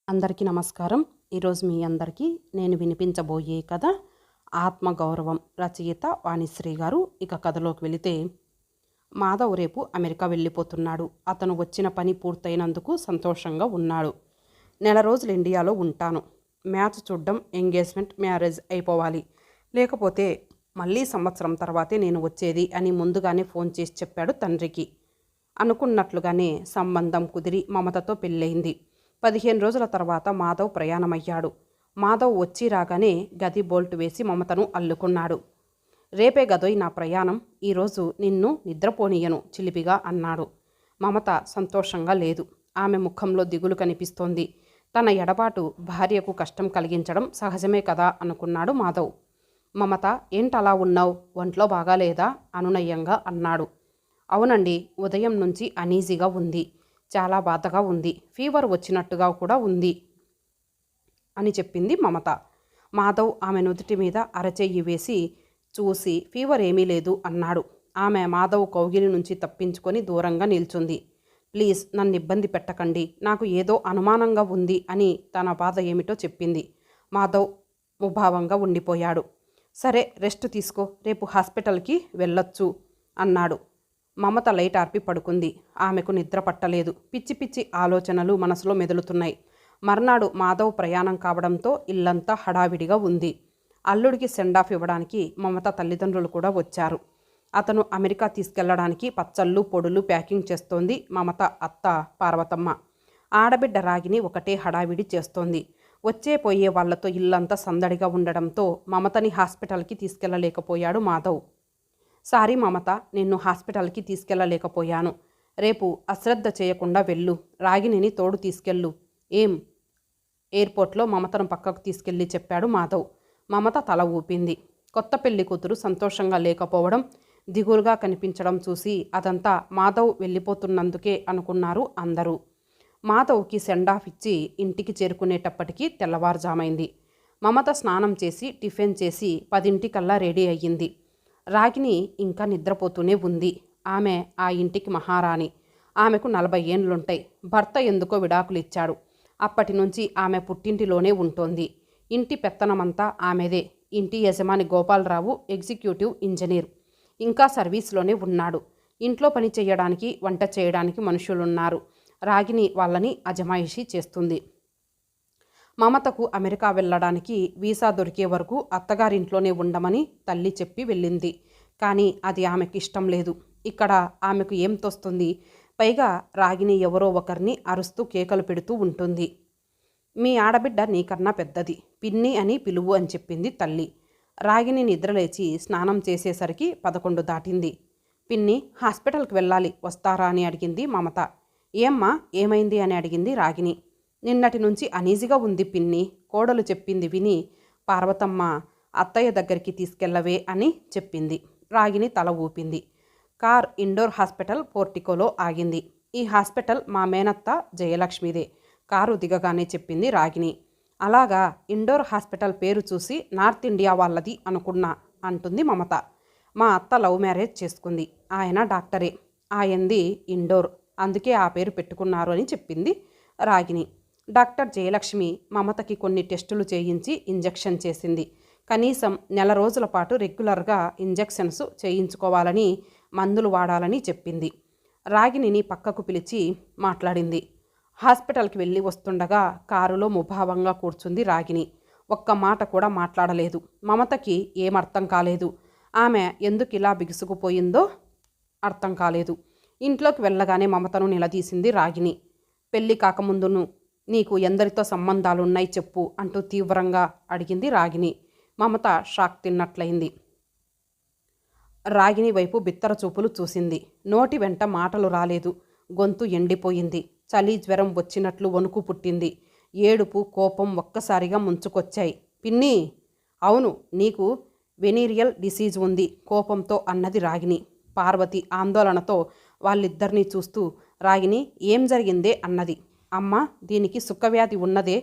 అందరికీ నమస్కారం. ఈరోజు మీ అందరికీ నేను వినిపించబోయే కథ ఆత్మగౌరవం. రచయిత వాణిశ్రీ గారు. ఇక కథలోకి వెళితే, మాధవ్ రేపు అమెరికా వెళ్ళిపోతున్నాడు. అతను వచ్చిన పని పూర్తయినందుకు సంతోషంగా ఉన్నాడు. నెల రోజులు ఇండియాలో ఉంటాను. మ్యాచ్ చూడడం, ఎంగేజ్మెంట్, మ్యారేజ్ అయిపోవాలి. లేకపోతే మళ్ళీ సంవత్సరం తర్వాతే నేను వచ్చేది అని ముందుగానే ఫోన్ చేసి చెప్పాడు తండ్రికి. అనుకున్నట్లుగానే సంబంధం కుదిరి మమతతో పెళ్ళయింది. 15 రోజుల తర్వాత మాధవ్ ప్రయాణమయ్యాడు. మాధవ్ వచ్చి రాగానే గది బోల్ట్ వేసి మమతను అల్లుకున్నాడు. రేపే గదోయ్ నా ప్రయాణం, ఈరోజు నిన్ను నిద్రపోనీయను చిలిపిగా అన్నాడు. మమత సంతోషంగా లేదు. ఆమె ముఖంలో దిగులు కనిపిస్తోంది. తన ఎడబాటు భార్యకు కష్టం కలిగించడం సహజమే కదా అనుకున్నాడు మాధవ్. మమత, ఏంటలా ఉన్నావు? ఒంట్లో బాగాలేదా? అనునయంగా అన్నాడు. అవునండి, ఉదయం నుంచి అనీజీగా ఉంది. చాలా బాధగా ఉంది. ఫీవర్ వచ్చినట్టుగా కూడా ఉంది అని చెప్పింది మమత. మాధవ్ ఆమె నుదుటి మీద అరచెయ్యి వేసి చూసి ఫీవర్ ఏమీ లేదు అన్నాడు. ఆమె మాధవ్ కౌగిలి నుంచి తప్పించుకొని దూరంగా నిల్చుంది. ప్లీజ్ నన్ను ఇబ్బంది పెట్టకండి, నాకు ఏదో అనుమానంగా ఉంది అని తన బాధ ఏమిటో చెప్పింది. మాధవ్ ముభావంగా ఉండిపోయాడు. సరే, రెస్ట్ తీసుకో, రేపు హాస్పిటల్కి వెళ్ళొచ్చు అన్నాడు. మమత లైట్ ఆర్పి పడుకుంది. ఆమెకు నిద్ర పట్టలేదు. పిచ్చి పిచ్చి ఆలోచనలు మనసులో మెదులుతున్నాయి. మర్నాడు మాధవ్ ప్రయాణం కావడంతో ఇల్లంతా హడావిడిగా ఉంది. అల్లుడికి సెండాఫ్ ఇవ్వడానికి మమత తల్లిదండ్రులు కూడా వచ్చారు. అతను అమెరికా తీసుకెళ్లడానికి పచ్చళ్ళు పొడులు ప్యాకింగ్ చేస్తోంది మమత అత్త పార్వతమ్మ. ఆడబిడ్డ రాగిని ఒకటే హడావిడి చేస్తోంది. వచ్చే పోయే వాళ్లతో ఇల్లంతా సందడిగా ఉండడంతో మమతని హాస్పిటల్కి తీసుకెళ్లలేకపోయాడు మాధవ్. సారీ మమత, నిన్ను హాస్పిటల్కి తీసుకెళ్ళలేకపోయాను. రేపు అశ్రద్ధ చేయకుండా వెళ్ళు. రాగిణిని తోడు తీసుకెళ్ళు. ఏం? ఎయిర్పోర్ట్లో మమతను పక్కకు తీసుకెళ్ళి చెప్పాడు మాధవ్. మమత తల ఊపింది. కొత్త పెళ్లి కూతురు సంతోషంగా లేకపోవడం, దిగులుగా కనిపించడం చూసి అదంతా మాధవ్ వెళ్ళిపోతున్నందుకే అనుకున్నారు అందరూ. మాధవ్కి సెండాఫ్ ఇచ్చి ఇంటికి చేరుకునేటప్పటికీ తెల్లవారుజామైంది. మమత స్నానం చేసి టిఫిన్ చేసి 10 రెడీ అయ్యింది. రాగిని ఇంకా నిద్రపోతూనే ఉంది. ఆమె ఆ ఇంటికి మహారాణి. ఆమెకు 40 ఏండ్లుంటాయి. భర్త ఎందుకో విడాకులు ఇచ్చాడు. అప్పటి నుంచి ఆమె పుట్టింటిలోనే ఉంటోంది. ఇంటి పెత్తనమంతా ఆమెదే. ఇంటి యజమాని గోపాలరావు ఎగ్జిక్యూటివ్ ఇంజనీర్. ఇంకా సర్వీస్లోనే ఉన్నాడు. ఇంట్లో పని చేయడానికి, వంట చేయడానికి మనుషులున్నారు. రాగిని వాళ్ళని అజమాయిషీ చేస్తుంది. మమతకు అమెరికా వెళ్ళడానికి వీసా దొరికే వరకు అత్తగారింట్లోనే ఉండమని తల్లి చెప్పి వెళ్ళింది. కానీ అది ఆమెకి ఇష్టం లేదు. ఇక్కడ ఆమెకు ఏం తోస్తుంది? పైగా రాగిని ఎవరో ఒకరిని అరుస్తూ కేకలు పెడుతూ ఉంటుంది. మీ ఆడబిడ్డ నీకన్నా పెద్దది, పిన్ని అని పిలువు అని చెప్పింది తల్లి. రాగిని నిద్రలేచి స్నానం చేసేసరికి 11 దాటింది. పిన్ని, హాస్పిటల్కి వెళ్ళాలి, వస్తారా అని అడిగింది మమత. ఏమ్మా, ఏమైంది అని అడిగింది రాగిని. నిన్నటి నుంచి అనీజీగా ఉంది పిన్ని, కోడలు చెప్పింది విని పార్వతమ్మ అత్తయ్య దగ్గరికి తీసుకెళ్ళవే అని చెప్పింది. రాగిని తల ఊపింది. కార్ ఇండోర్ హాస్పిటల్ పోర్టికోలో ఆగింది. ఈ హాస్పిటల్ మా మేనత్త జయలక్ష్మిదే, కారు దిగగానే చెప్పింది రాగిని. అలాగా, ఇండోర్ హాస్పిటల్ పేరు చూసి నార్త్ ఇండియా వాళ్ళది అనుకున్నా అంటుంది మమత. మా అత్త లవ్ మ్యారేజ్ చేసుకుంది. ఆయన డాక్టరే. ఆయంది ఇండోర్, అందుకే ఆ పేరు పెట్టుకున్నారు అని చెప్పింది రాగిని. డాక్టర్ జయలక్ష్మి మమతకి కొన్ని టెస్టులు చేయించి ఇంజెక్షన్ చేసింది. కనీసం నెల రోజుల పాటు రెగ్యులర్గా ఇంజెక్షన్స్ చేయించుకోవాలని, మందులు వాడాలని చెప్పింది. రాగిణిని పక్కకు పిలిచి మాట్లాడింది. హాస్పిటల్కి వెళ్ళి వస్తుండగా కారులో ముభావంగా కూర్చుంది రాగిణి. ఒక్క మాట కూడా మాట్లాడలేదు. మమతకి ఏమర్థం కాలేదు. ఆమె ఎందుకు ఇలా బిగుసుకుపోయిందో అర్థం కాలేదు. ఇంట్లోకి వెళ్ళగానే మమతను నిలదీసింది రాగిణి. పెళ్ళి కాకముందును నీకు ఎందరితో సంబంధాలున్నాయి చెప్పు అంటూ తీవ్రంగా అడిగింది రాగిణి. మమత షాక్ తిన్నట్లయింది. రాగిణి వైపు బిత్తర చూపులు చూసింది. నోటి వెంట మాటలు రాలేదు. గొంతు ఎండిపోయింది. చలి జ్వరం వచ్చినట్లు వణుకు పుట్టింది. ఏడుపు, కోపం ఒక్కసారిగా ముంచుకొచ్చాయి. పిన్ని, అవును, నీకు వెనీరియల్ డిసీజ్ ఉంది, కోపంతో అన్నది రాగిణి. పార్వతి ఆందోళనతో వాళ్ళిద్దరినీ చూస్తూ రాగిణి, ఏం జరిగిందే అన్నది. అమ్మ, దీనికి సుఖవ్యాధి ఉన్నదే.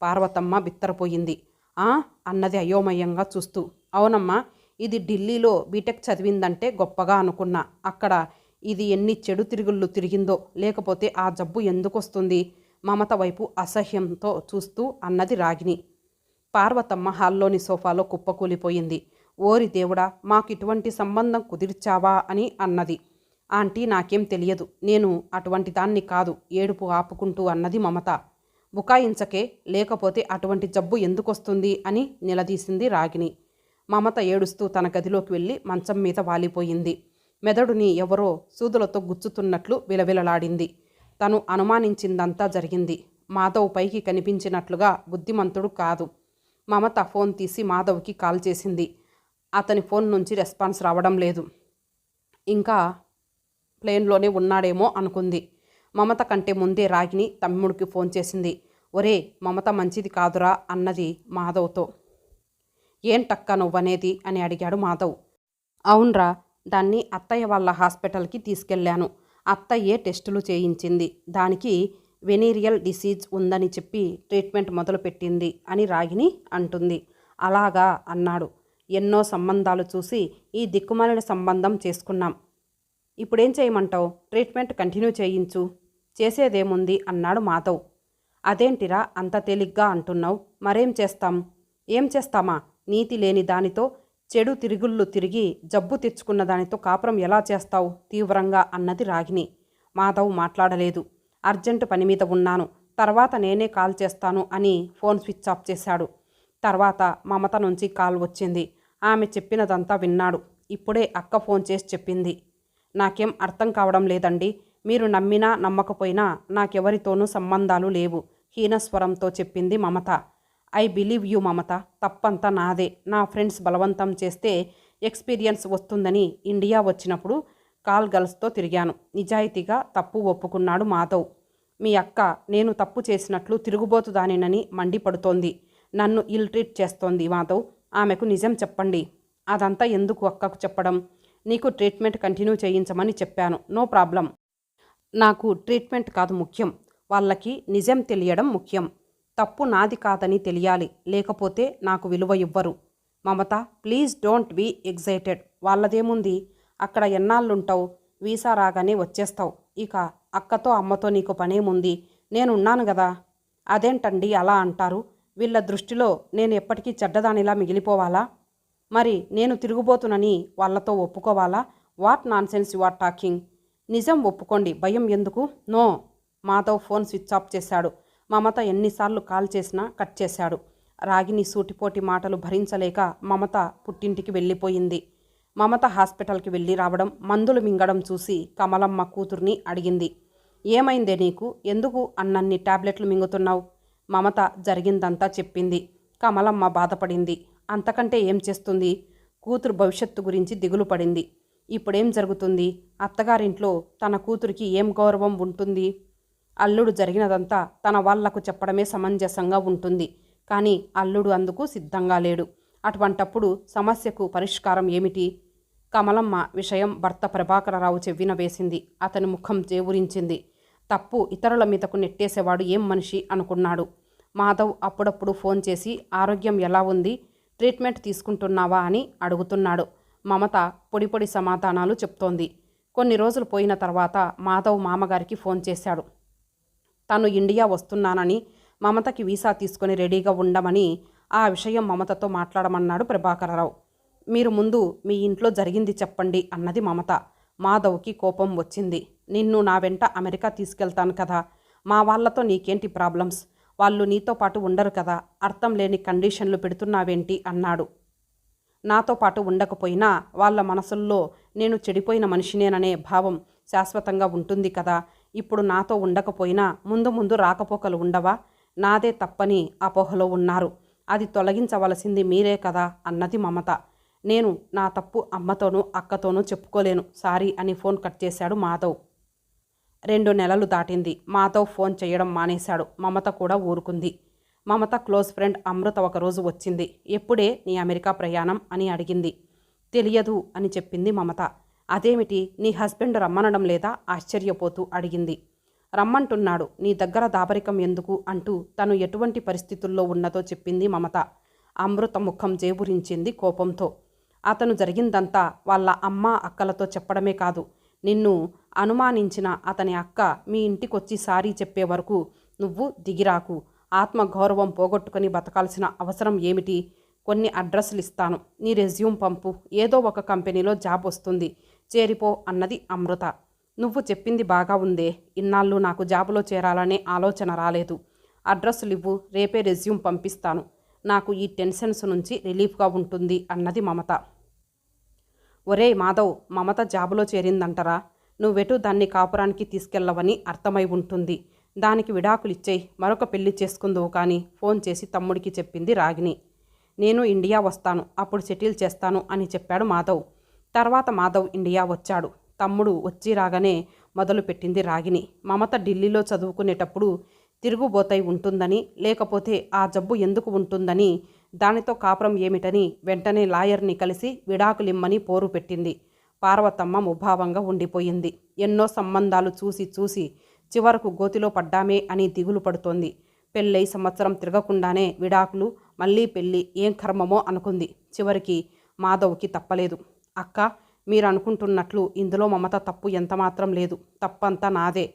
పార్వతమ్మ బిత్తరపోయింది. అన్నది అయోమయంగా చూస్తూ. అవునమ్మా, ఇది ఢిల్లీలో బీటెక్ చదివిందంటే గొప్పగా అనుకున్నా. అక్కడ ఇది ఎన్ని చెడు తిరుగుళ్ళు తిరిగిందో, లేకపోతే ఆ జబ్బు ఎందుకొస్తుంది? మమత వైపు అసహ్యంతో చూస్తూ అన్నది రాగిణి. పార్వతమ్మ హాల్లోని సోఫాలో కుప్పకూలిపోయింది. ఓరి దేవుడా, మాకిటువంటి సంబంధం కుదిర్చావా అని అన్నది. ఆంటీ, నాకేం తెలియదు, నేను అటువంటి దాన్ని కాదు, ఏడుపు ఆపుకుంటూ అన్నది మమత. బుకాయించకే, లేకపోతే అటువంటి జబ్బు ఎందుకొస్తుంది అని నిలదీసింది రాగిణి. మమత ఏడుస్తూ తన గదిలోకి వెళ్ళి మంచం మీద వాలిపోయింది. మెదడుని ఎవరో సూదులతో గుచ్చుతున్నట్లు విలవిలలాడింది. తను అనుమానించిందంతా జరిగింది. మాధవ్ పైకి కనిపించినట్లుగా బుద్ధిమంతుడు కాదు. మమత ఫోన్ తీసి మాధవ్కి కాల్ చేసింది. అతని ఫోన్ నుంచి రెస్పాన్స్ రావడం లేదు. ఇంకా ప్లేన్లోనే ఉన్నాడేమో అనుకుంది. మమత కంటే ముందే రాగిణి తమ్ముడికి ఫోన్ చేసింది. ఒరే, మమత మంచిది కాదురా అన్నది మాధవ్తో. ఏంటక్క నువ్వనేది అని అడిగాడు మాధవ్. అవునరా, దాన్ని అత్తయ్య వాళ్ళ హాస్పిటల్కి తీసుకెళ్లాను. అత్తయ్యే టెస్టులు చేయించింది. దానికి వెనీరియల్ డిసీజ్ ఉందని చెప్పి ట్రీట్మెంట్ మొదలుపెట్టింది అని రాగిణి అంటుంది. అలాగా అన్నాడు. ఎన్నో సంబంధాలు చూసి ఈ దిక్కుమాలిన సంబంధం చేసుకున్నాం. ఇప్పుడేం చేయమంటావు? ట్రీట్మెంట్ కంటిన్యూ చేయించు. చేసేదేముంది అన్నాడు మాధవ్. అదేంటిరా అంత తేలిగ్గా అంటున్నావు? మరేం చేస్తాం? ఏం చేస్తామా? నీతి లేని దానితో, చెడు తిరుగుళ్ళు తిరిగి జబ్బు తెచ్చుకున్న దానితో కాపురం ఎలా చేస్తావు? తీవ్రంగా అన్నది రాగిణి. మాధవ్ మాట్లాడలేదు. అర్జెంటు పని మీద ఉన్నాను, తర్వాత నేనే కాల్ చేస్తాను అని ఫోన్ స్విచ్ ఆఫ్ చేశాడు. తర్వాత మమత నుంచి కాల్ వచ్చింది. ఆమె చెప్పినదంతా విన్నాడు. ఇప్పుడే అక్క ఫోన్ చేసి చెప్పింది. నాకేం అర్థం కావడం లేదండి. మీరు నమ్మినా నమ్మకపోయినా నాకెవరితోనూ సంబంధాలు లేవు, హీనస్వరంతో చెప్పింది మమత. ఐ బిలీవ్ యూ మమత, తప్పంతా నాదే. నా ఫ్రెండ్స్ బలవంతం చేస్తే ఎక్స్పీరియన్స్ వస్తుందని ఇండియా వచ్చినప్పుడు కాల్ గర్ల్స్తో తిరిగాను. నిజాయితీగా తప్పు ఒప్పుకున్నాడు మాధవ్. మీ అక్క నేను తప్పు చేసినట్లు తిరుగుబోతుదానినని మండిపడుతోంది. నన్ను ఇల్ ట్రీట్ చేస్తోంది మాధవ్. ఆమెకు నిజం చెప్పండి. అదంతా ఎందుకు అక్కకు చెప్పడం? నీకు ట్రీట్మెంట్ కంటిన్యూ చేయించమని చెప్పాను, నో ప్రాబ్లం. నాకు ట్రీట్మెంట్ కాదు ముఖ్యం, వాళ్ళకి నిజం తెలియడం ముఖ్యం. తప్పు నాది కాదని తెలియాలి, లేకపోతే నాకు విలువ ఇవ్వరు. మమత, ప్లీజ్ డోంట్ బీ ఎగ్జైటెడ్. వాళ్ళదేముంది? అక్కడ ఎన్నాళ్ళుంటావు? వీసా రాగానే వచ్చేస్తావు. ఇక అక్కతో అమ్మతో నీకు పనేముంది? నేనున్నాను కదా. అదేంటండి అలా అంటారు? వీళ్ళ దృష్టిలో నేను ఎప్పటికీ చెడ్డదానిలా మిగిలిపోవాలా? మరి నేను తిరుగుబోతునని వాళ్ళతో ఒప్పుకోవాలా? What nonsense you are talking? నిజం ఒప్పుకోండి, భయం ఎందుకు? No. Madhav phone switch off చేశాడు. మమత ఎన్నిసార్లు కాల్ చేసినా కట్ చేశాడు. రాగిణి సూటిపోటి మాటలు భరించలేక మమత పుట్టింటికి వెళ్ళిపోయింది. మమత హాస్పిటల్కి వెళ్ళి రావడం, మందులు మింగడం చూసి కమలమ్మ కూతుర్ని అడిగింది. ఏమైందే నీకు? ఎందుకు అన్నన్ని టాబ్లెట్లు మింగుతున్నావు? మమత జరిగిందంతా చెప్పింది. కమలమ్మ బాధపడింది. అంతకంటే ఏం చేస్తుంది? కూతురు భవిష్యత్తు గురించి దిగులు పడింది. ఇప్పుడేం జరుగుతుంది? అత్తగారింట్లో తన కూతురికి ఏం గౌరవం ఉంటుంది? అల్లుడు జరిగినదంతా తన వాళ్లకు చెప్పడమే సమంజసంగా ఉంటుంది. కానీ అల్లుడు అందుకు సిద్ధంగా లేడు. అటువంటప్పుడు సమస్యకు పరిష్కారం ఏమిటి? కమలమ్మ విషయం భర్త ప్రభాకరరావు చెవిన వేసింది. అతని ముఖం జేవురించింది. తప్పు ఇతరుల మీదకు నెట్టేసేవాడు ఏం మనిషి అనుకున్నాడు. మాధవ్ అప్పుడప్పుడు ఫోన్ చేసి ఆరోగ్యం ఎలా ఉంది, ట్రీట్మెంట్ తీసుకుంటున్నావా అని అడుగుతున్నాడు. మమత పొడి సమాధానాలు చెప్తోంది. కొన్ని రోజులు పోయిన తర్వాత మాధవ్ మామగారికి ఫోన్ చేశాడు. తను ఇండియా వస్తున్నానని, మమతకి వీసా తీసుకొని రెడీగా ఉండమని, ఆ విషయం మమతతో మాట్లాడమన్నాడు ప్రభాకరరావు. మీరు ముందు మీ ఇంట్లో జరిగింది చెప్పండి అన్నది మమత. మాధవ్కి కోపం వచ్చింది. నిన్ను నా వెంట అమెరికా తీసుకెళ్తాను కదా, మా వాళ్లతో నీకేంటి ప్రాబ్లమ్స్? వాళ్ళు నీతో పాటు ఉండరు కదా, అర్థం లేని కండిషన్లు పెడుతున్నావేంటి అన్నాడు. నాతో పాటు ఉండకపోయినా వాళ్ళ మనసుల్లో నేను చెడిపోయిన మనిషినేననే భావం శాశ్వతంగా ఉంటుంది కదా. ఇప్పుడు నాతో ఉండకపోయినా ముందు ముందు రాకపోకలు ఉండవా? నాదే తప్పని అపోహలో ఉన్నారు. అది తొలగించవలసింది మీరే కదా అన్నది మమత. నేను నా తప్పు అమ్మతోనూ అక్కతోనూ చెప్పుకోలేను, సారీ అని ఫోన్ కట్ చేశాడు మాధవ్. 2 నెలలు దాటింది. మాధవ్ ఫోన్ చేయడం మానేశాడు. మమత కూడా ఊరుకుంది. మమత క్లోజ్ ఫ్రెండ్ అమృత ఒకరోజు వచ్చింది. ఎప్పుడే నీ అమెరికా ప్రయాణం అని అడిగింది. తెలియదు అని చెప్పింది మమత. అదేమిటి, నీ హస్బెండ్ రమ్మనడం లేదా? ఆశ్చర్యపోతూ అడిగింది. రమ్మంటున్నాడు, నీ దగ్గర దాపరికం ఎందుకు అంటూ తను ఎటువంటి పరిస్థితుల్లో ఉన్నదో చెప్పింది మమత. అమృత ముఖం జేబురించింది కోపంతో. అతను జరిగిందంతా వాళ్ళ అమ్మ అక్కలతో చెప్పడమే కాదు, నిన్ను అనుమానించిన అతని అక్క మీ ఇంటికొచ్చి సారీ చెప్పే వరకు నువ్వు దిగిరాకు. ఆత్మగౌరవం పోగొట్టుకొని బతకాల్సిన అవసరం ఏమిటి? కొన్ని అడ్రస్లు ఇస్తాను, నీ రెజ్యూమ్ పంపు, ఏదో ఒక కంపెనీలో జాబ్ వస్తుంది, చేరిపో అన్నది అమృత. నువ్వు చెప్పింది బాగా ఉందే, ఇన్నాళ్ళు నాకు జాబులో చేరాలనే ఆలోచన రాలేదు. అడ్రస్లు ఇవ్వు, రేపే రెజ్యూమ్ పంపిస్తాను. నాకు ఈ టెన్షన్స్ నుంచి రిలీఫ్గా ఉంటుంది అన్నది మమత. ఒరేయ్ మాధవ్, మమత జాబులో చేరిందంటరా, నువ్వెటు దాన్ని కాపురానికి తీసుకెళ్ళవని అర్థమై ఉంటుంది. దానికి విడాకులిచ్చేయి, మరొక పెళ్లి చేసుకుందువు కానీ ఫోన్ చేసి తమ్ముడికి చెప్పింది రాగిని. నేను ఇండియా వస్తాను, అప్పుడు సెటిల్ చేస్తాను అని చెప్పాడు మాధవ్. తర్వాత మాధవ్ ఇండియా వచ్చాడు. తమ్ముడు వచ్చి రాగానే మొదలుపెట్టింది రాగిని. మమత ఢిల్లీలో చదువుకునేటప్పుడు తిరుగుబోతై ఉంటుందని, లేకపోతే ఆ జబ్బు ఎందుకు ఉంటుందని, దానితో కాపురం ఏమిటని వెంటనే లాయర్ని కలిసి విడాకులిమ్మని పోరు పెట్టింది. పార్వతమ్మ ముభావంగా ఉండిపోయింది. ఎన్నో సంబంధాలు చూసి చూసి చివరకు గోతిలో పడ్డామే అని దిగులు పడుతోంది. పెళ్ళై సంవత్సరం తిరగకుండానే విడాకులు, మళ్ళీ పెళ్ళి, ఏం కర్మమో అనుకుంది. చివరికి మాధవ్కి తప్పలేదు. అక్క, మీరు అనుకుంటున్నట్లు ఇందులో మమత తప్పు ఎంతమాత్రం లేదు, తప్పంతా నాదే.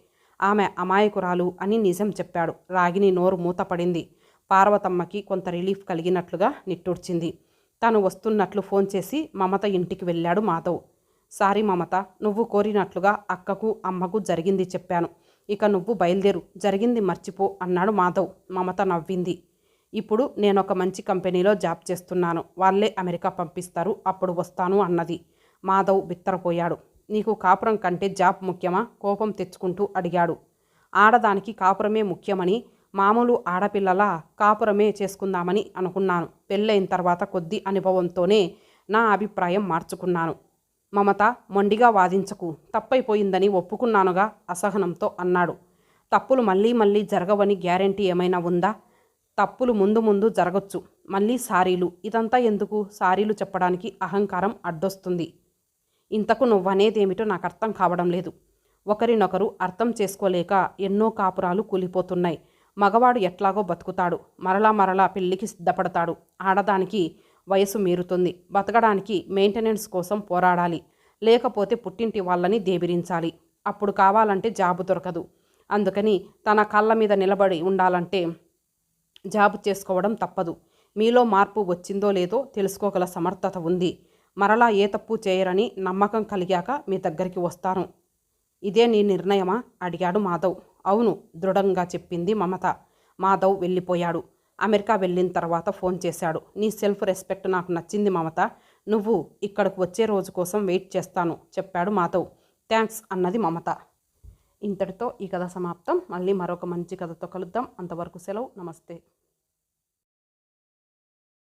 ఆమె అమాయకురాలు అని నిజం చెప్పాడు. రాగిని నోరు మూతపడింది. పార్వతమ్మకి కొంత రిలీఫ్ కలిగినట్లుగా నిట్టూర్చింది. తను వస్తున్నట్లు ఫోన్ చేసి మమత ఇంటికి వెళ్ళాడు మాధవ్. సారీ మమత, నువ్వు కోరినట్లుగా అక్కకు అమ్మకు జరిగింది చెప్పాను. ఇక నువ్వు బయలుదేరు, జరిగింది మర్చిపో అన్నాడు మాధవ్. మమత నవ్వింది. ఇప్పుడు నేనొక మంచి కంపెనీలో జాబ్ చేస్తున్నాను, వాళ్ళే అమెరికా పంపిస్తారు, అప్పుడు వస్తాను అన్నది. మాధవ్ బిత్తరపోయాడు. నీకు కాపురం కంటే జాబ్ ముఖ్యమా? కోపం తెచ్చుకుంటూ అడిగాడు. ఆడదానికి కాపురమే ముఖ్యమని, మామూలు ఆడపిల్లలా కాపురమే చేసుకుందామని అనుకున్నాను. పెళ్ళైన తర్వాత కొద్ది అనుభవంతోనే నా అభిప్రాయం మార్చుకున్నాను. మమత, మొండిగా వాదించకు, తప్పైపోయిందని ఒప్పుకున్నానుగా అసహనంతో అన్నాడు. తప్పులు మళ్ళీ మళ్ళీ జరగవని గ్యారెంటీ ఏమైనా ఉందా? తప్పులు ముందు ముందు జరగచ్చు, మళ్ళీ సారీలు, ఇదంతా ఎందుకు? సారీలు చెప్పడానికి అహంకారం అడ్డొస్తుంది. ఇంతకు నువ్వనేదేమిటో నాకు అర్థం కావడం లేదు. ఒకరినొకరు అర్థం చేసుకోలేక ఎన్నో కాపురాలు కూలిపోతున్నాయి. మగవాడు ఎట్లాగో బతుకుతాడు, మరలా పెళ్ళికి సిద్ధపడతాడు. ఆడదానికి వయసు మీరుతుంది, బతకడానికి మెయింటెనెన్స్ కోసం పోరాడాలి, లేకపోతే పుట్టింటి వాళ్ళని దేబిరించాలి. అప్పుడు కావాలంటే జాబు దొరకదు. అందుకని తన కాళ్ళ మీద నిలబడి ఉండాలంటే జాబు చేసుకోవడం తప్పదు. మీలో మార్పు వచ్చిందో లేదో తెలుసుకోగల సమర్థత ఉంది. మరలా ఏ తప్పు చేయరని నమ్మకం కలిగాక మీ దగ్గరికి వస్తాను. ఇదే నీ నిర్ణయమా? అడిగాడు మాధవ్. అవును, దృఢంగా చెప్పింది మమత. మాధవ్ వెళ్ళిపోయాడు. అమెరికా వెళ్ళిన తర్వాత ఫోన్ చేశాడు. నీ సెల్ఫ్ రెస్పెక్ట్ నాకు నచ్చింది మమత, నువ్వు ఇక్కడికి వచ్చే రోజు కోసం వెయిట్ చేస్తాను చెప్పాడు మాధవ్. థ్యాంక్స్ అన్నది మమత. ఇంతటితో ఈ కథ సమాప్తం. మళ్ళీ మరొక మంచి కథతో కలుద్దాం. అంతవరకు సెలవు. నమస్తే.